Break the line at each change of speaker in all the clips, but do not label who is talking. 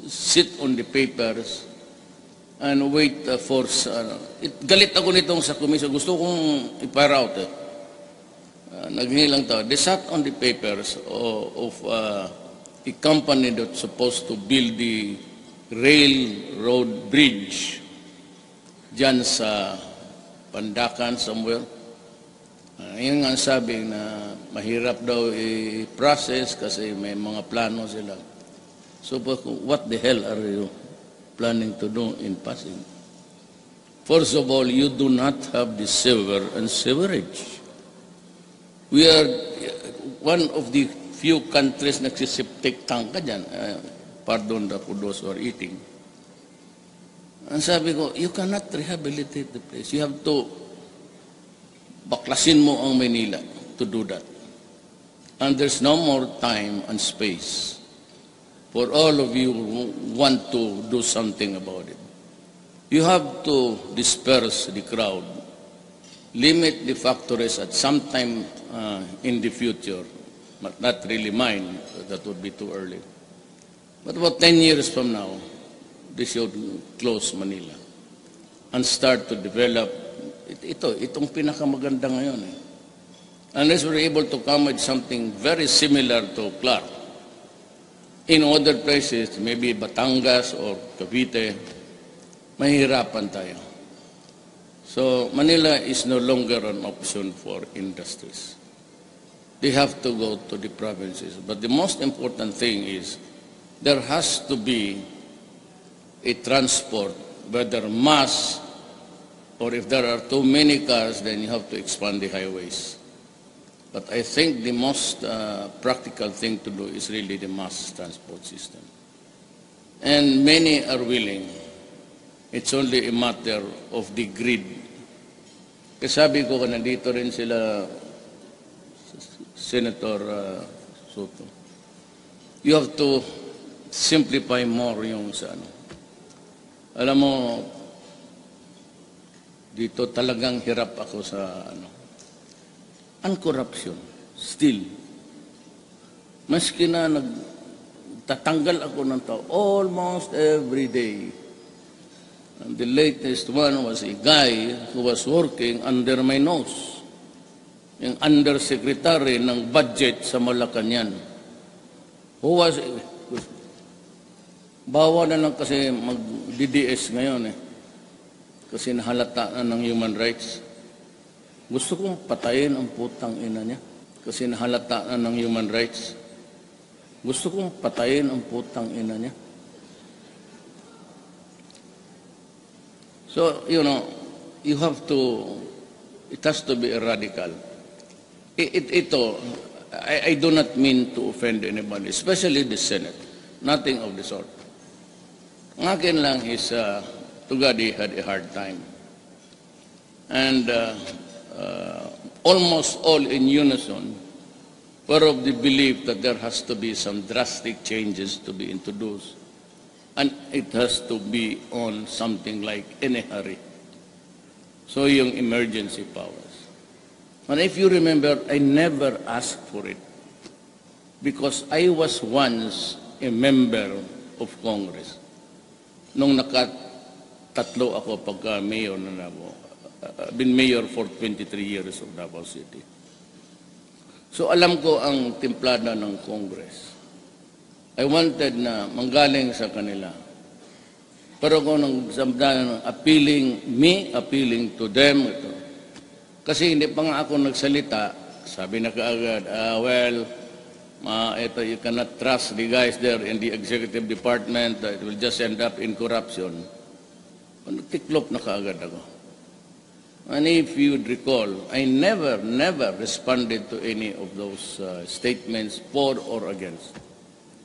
sit on the papers and wait for... galit ako nitong sa komisyon. Gusto kong ipa-route. Naghingi lang tao. They sat on the papers of a company that's supposed to build the railroad bridge dyan sa Pandakan somewhere. Yun nga sabi na mahirap daw i-process kasi may mga plano sila. So what the hell are you planning to do in passing? First of all, you do not have the sewer and sewerage. We are one of the few countries nagsisiptic tank ka dyan. Pardon for those who are eating. Ang sabi ko, you cannot rehabilitate the place. You have to baklasin mo ang Manila to do that. And there's no more time and space for all of you who want to do something about it. You have to disperse the crowd, limit the factories at some time in the future, but not really mine, that would be too early. But about 10 years from now, they should close Manila and start to develop itong pinakamaganda ngayon. Unless we're able to come with something very similar to Clark. In other places, maybe Batangas or Cavite, mahirapan tayo. So Manila is no longer an option for industries. They have to go to the provinces. But the most important thing is there has to be a transport, whether mass or if there are too many cars, then you have to expand the highways. But I think the most practical thing to do is really the mass transport system. And many are willing. It's only a matter of the grid. Kasi sabi ko, nandito rin sila, Senator Soto. You have to simplify more yung sa ano. Alam mo, dito talagang hirap ako sa ano. Ang corruption, still. Maski na nagtatanggal ako ng tao, almost every day. And the latest one was a guy who was working under my nose. Yung undersecretary ng budget sa Malacañang. Who was... Bawa na lang kasi mag-DDS ngayon Kasi nahalata na ng human rights. Gusto kong patayin ang putang ina niya. Kasi nahalata na ng human rights. Gusto kong patayin ang putang ina niya. So, you know, you have to, it has to be a radical. I do not mean to offend anybody, especially the Senate. Nothing of the sort. Ang akin lang is, Tugadi had a hard time. And almost all in unison were of the belief that there has to be some drastic changes to be introduced. And it has to be on something like in a hurry. So yung emergency powers. And if you remember, I never asked for it. Because I was once a member of Congress. Nung nakatatlo ako pagka-mayor na Davao. I've been mayor for 23 years of Davao City. So alam ko ang timplada ng Congress. I wanted na manggaling sa kanila. Pero kung nang appealing to them. Ito. Kasi hindi pa nga ako nagsalita, sabi na kaagad, ito, you cannot trust the guys there in the executive department, it will just end up in corruption. Nagtiklop na kaagad ako. And if you'd recall, I never responded to any of those statements for or against.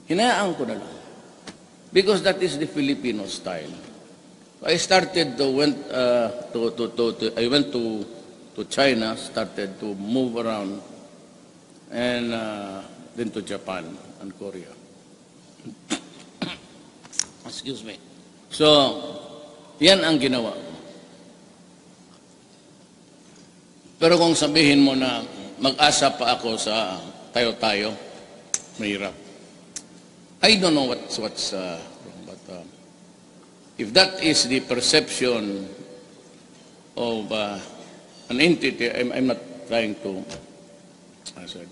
Hinayaan ko na lang. Because that is the Filipino style. I started to I went to China, started to move around, and then to Japan and Korea. Excuse me. So, yan ang ginawa ko. Pero kung sabihin mo na mag-asa pa ako sa tayo-tayo, mahirap. I don't know what's wrong. If that is the perception of an entity, I'm not trying to,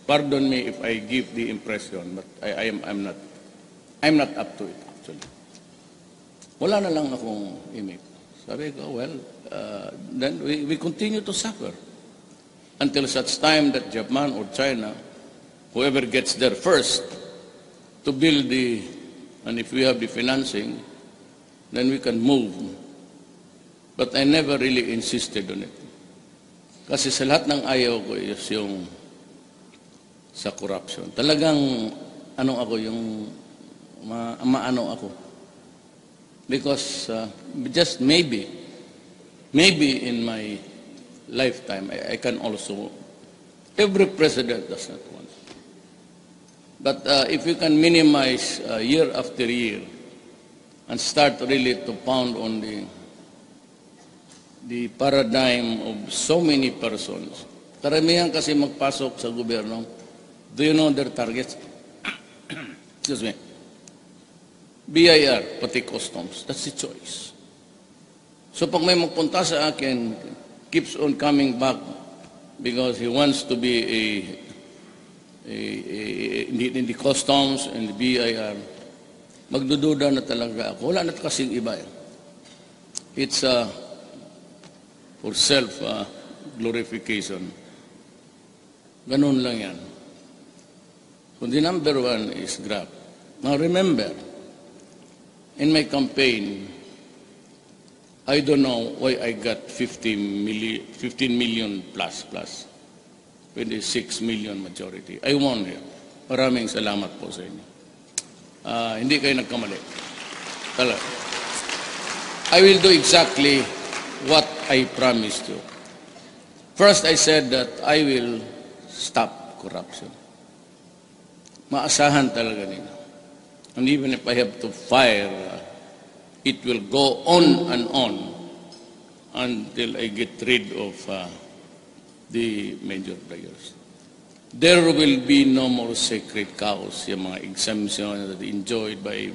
pardon me if I give the impression, but I'm not up to it actually. Wala na lang akong imik. Sabi ko, well, then we continue to suffer until such time that Japan or China, whoever gets there first, to build and if we have the financing, then we can move. But I never really insisted on it. Kasi sa lahat ng ayaw ko is yung sa corruption. Talagang, ako, yung maano ako. Because just maybe in my lifetime, I can also, every president does not want. But if you can minimize year after year and start really to pound on the paradigm of so many persons, karamihan kasi magpasok sa gobyerno, do you know their targets? Excuse me. BIR, pati customs. That's the choice. So pag may magpunta sa akin, keeps on coming back because he wants to be in the customs and the BIR, magdududa na talaga ako. Wala na kasing iba. It's for self-glorification. Ganun lang yan. So the number one is grab. Now remember, in my campaign, I don't know why I got 15 million plus, 26 million majority. I won here. Maraming salamat po sa inyo. Hindi kayo nagkamali. Talaga. I will do exactly what I promised you. First, I said that I will stop corruption. Maasahan talaga nila. And even if I have to fire, it will go on and on until I get rid of the major players. There will be no more sacred cows, yung mga exemptions that enjoyed by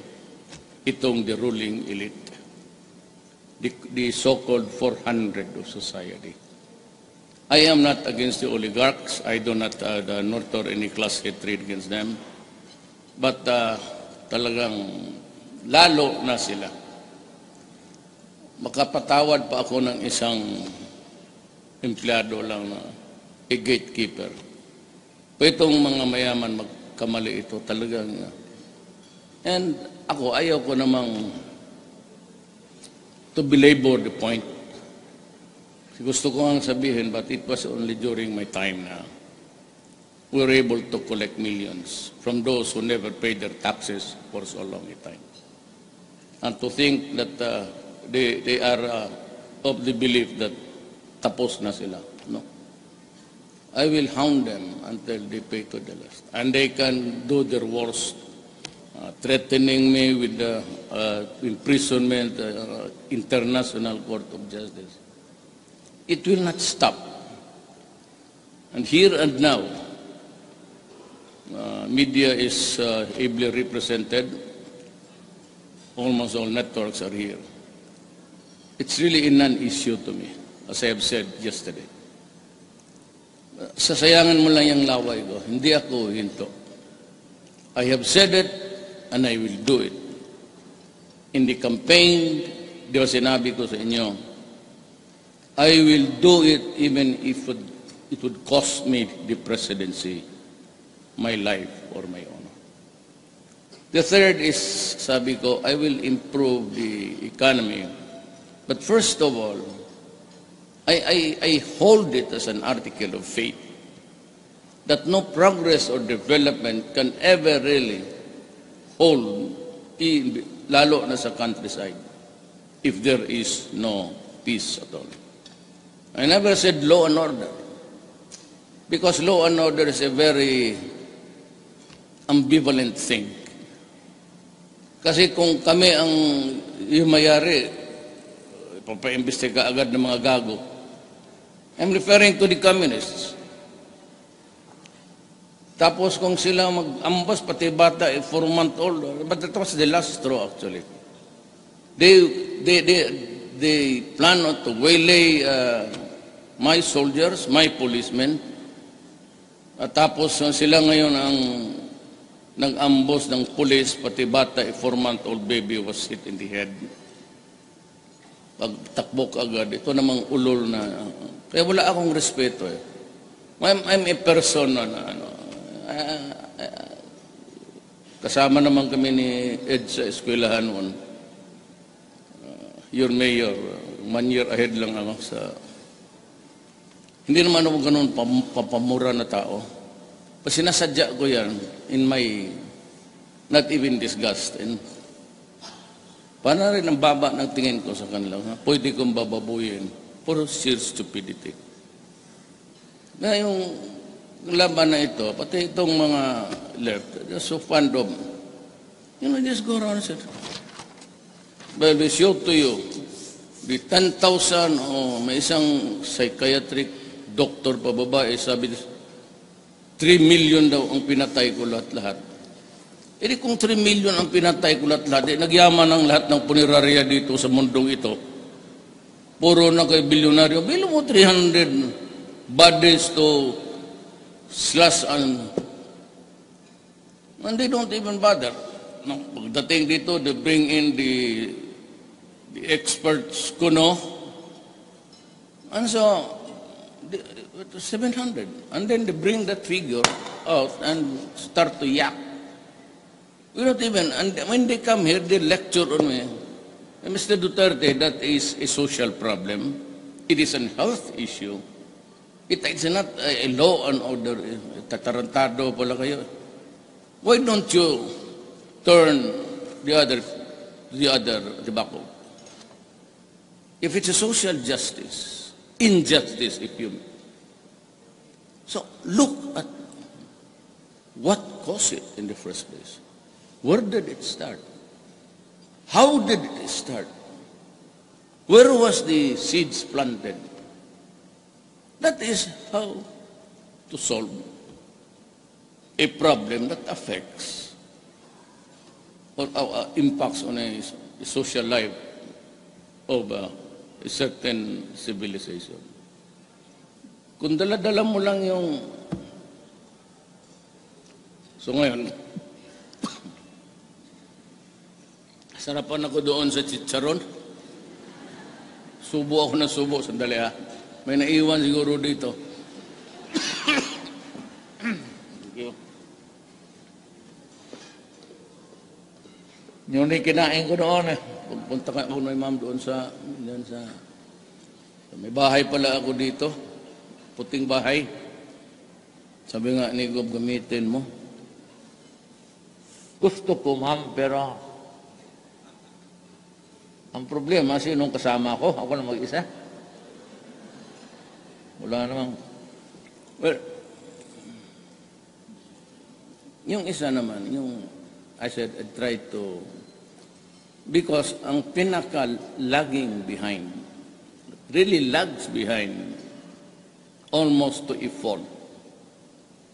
the ruling elite, the so-called 400 of society. I am not against the oligarchs. I do not nurture any class hatred against them. But talagang lalo na sila. Makapatawad pa ako ng isang empleyado lang na a gatekeeper. Itong mga mayaman magkamali ito talagang. And ako, ayaw ko namang to belabor the point. Gusto ko ang sabihin, but it was only during my time na we were able to collect millions from those who never paid their taxes for so long a time. And to think that they are of the belief that tapos na sila. No. I will hound them until they pay to the last. And they can do their worst, threatening me with imprisonment, International Court of Justice. It will not stop. And here and now, media is ably represented. Almost all networks are here. It's really a non-issue to me, as I have said yesterday. Sasayangan mo lang yung laway ko. Hindi ako hinto. I have said it, and I will do it. In the campaign, di ba sinabi ko sa inyo, I will do it even if it would cost me the presidency, my life or my honor. The third is, sabi ko, I will improve the economy. But first of all, I hold it as an article of faith that no progress or development can ever really hold, lalo na sa countryside, if there is no peace at all. I never said law and order, because law and order is a very ambivalent thing. Kasi kung kami ang yung mayari, papaimbestiga agad ng mga gago, I'm referring to the communists. Tapos kung sila mag-ambas, pati bata, 4-month-old, but that was the last straw actually. They plan to waylay my soldiers, my policemen, at tapos sila ngayon ang nag-ambos ng pulis, pati bata, a 4-month-old baby was hit in the head. Pagtakbo agad, ito namang ulol na, kaya wala akong respeto eh. I'm a person na, kasama naman kami ni Ed sa eskwelahan noon. Your mayor, 1 year ahead lang ako sa... Hindi naman ako ganun papamura na tao. Sinasadya ko yan in my... not even disgust. And paano rin ang baba ng tingin ko sa kanila. Pwede kong bababuyin for sheer stupidity. Na yung laban na ito, pati itong mga left, they're so fond of, just go around and say, well, we show to you, the 10,000, may isang psychiatric doctor pa babae, sabi, 3 million daw ang pinatay ko lahat-lahat. E kung 3 million ang pinatay ko lahat-lahat, nagyaman ang lahat ng punerarya dito sa mundong ito. Puro na kay bilyonaryo. Bilo mo 300 bodies to slash and they don't even bother. Pagdating dito, they bring in the experts kuno. And so, 700. And then they bring that figure out and start to yak. We don't even, and when they come here, they lecture on me. Mr. Duterte, that is a social problem. It is a health issue. It's not a law and order. Tatarantado pala kayo. Why don't you turn the back? If it's a social justice, injustice, if you may. So look at what caused it in the first place. Where did it start? How did it start? Where was the seeds planted? That is how to solve a problem that affects or impacts on a social life of a certain civilization. Kung dala-dala mo lang yung... So ngayon, sarapan ako doon sa chicharon. Subo ako na subo. Sandali ha. May naiwan siguro dito. Thank you. Yun ay kinain ko doon eh. Pagpunta ka ako na ma'am doon sa... May bahay pala ako dito. Puting bahay. Sabi nga ni Gob, gamitin mo. Gusto ko ma'am, pero... Ang problema, sinong kasama ko? Ako lang mag-isa. Wala namang... Well, yung isa naman, yung... I said, I tried to... Because ang pinaka-lagging behind, really lags behind, almost to a fault,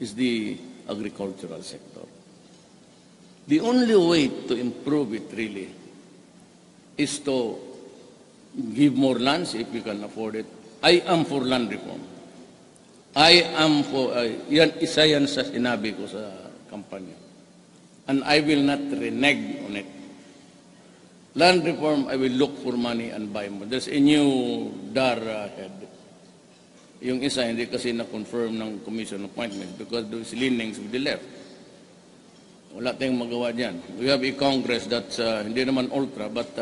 is the agricultural sector. The only way to improve it, really, is to give more lands if we can afford it. I am for land reform. I am for, isa yan sa sinabi ko sa kampanya. And I will not renege on it. Land reform, I will look for money and buy more. There's a new DAR head. Yung isa, hindi kasi na-confirm ng commission appointment because those leanings with the left. Wala tayong magawa dyan. We have a Congress that's hindi naman ultra, but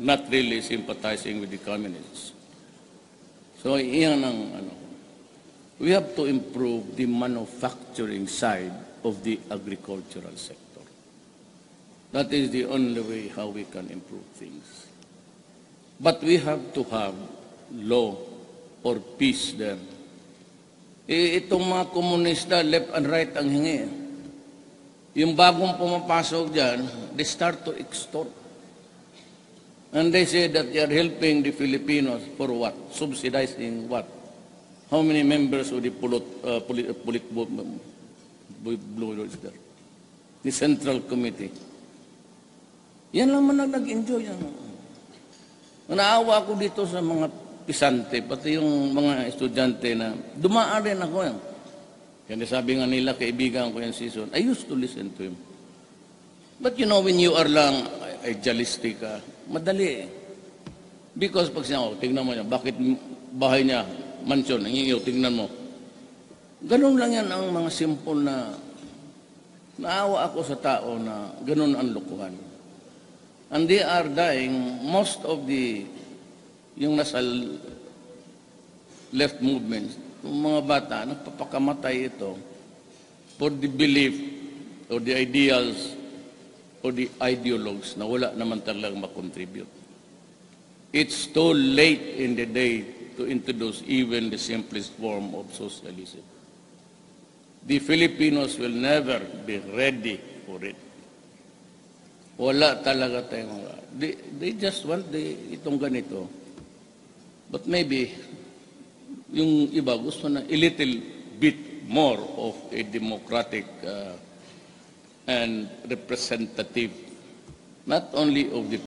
not really sympathizing with the communists. So, iyan ang ano. We have to improve the manufacturing side of the agricultural sector. That is the only way how we can improve things. But we have to have law or peace there. Itong mga komunista, left and right ang hingi. Yung bagong pumapasok dyan, they start to extort. And they say that they are helping the Filipinos for what? Subsidizing what? How many members of the the Central Committee? Yan lang man nag-enjoy. Naawa ako dito sa mga pisante, pati yung mga estudyante na dumaan rin ako. Kaya sabi nga nila, kaibigan ko yung season, I used to listen to him. But you know, when you are lang idealistic, madali eh. Because pag sinabi, tingnan mo niya, bakit bahay niya, mansion, ang iyo, tingnan mo. Ganun lang yan ang mga simple na naawa ako sa tao na ganun ang lukuhan. And they are dying, most of the, yung nasa left movements, yung mga bata, nagpapakamatay ito for the belief or the ideals or the ideologues na wala naman talagang makontribute. It's too late in the day to introduce even the simplest form of socialism. The Filipinos will never be ready for it. Wala talaga tayong... They just want itong ganito. But maybe, yung iba gusto na a little bit more of a democratic and representative, not only of the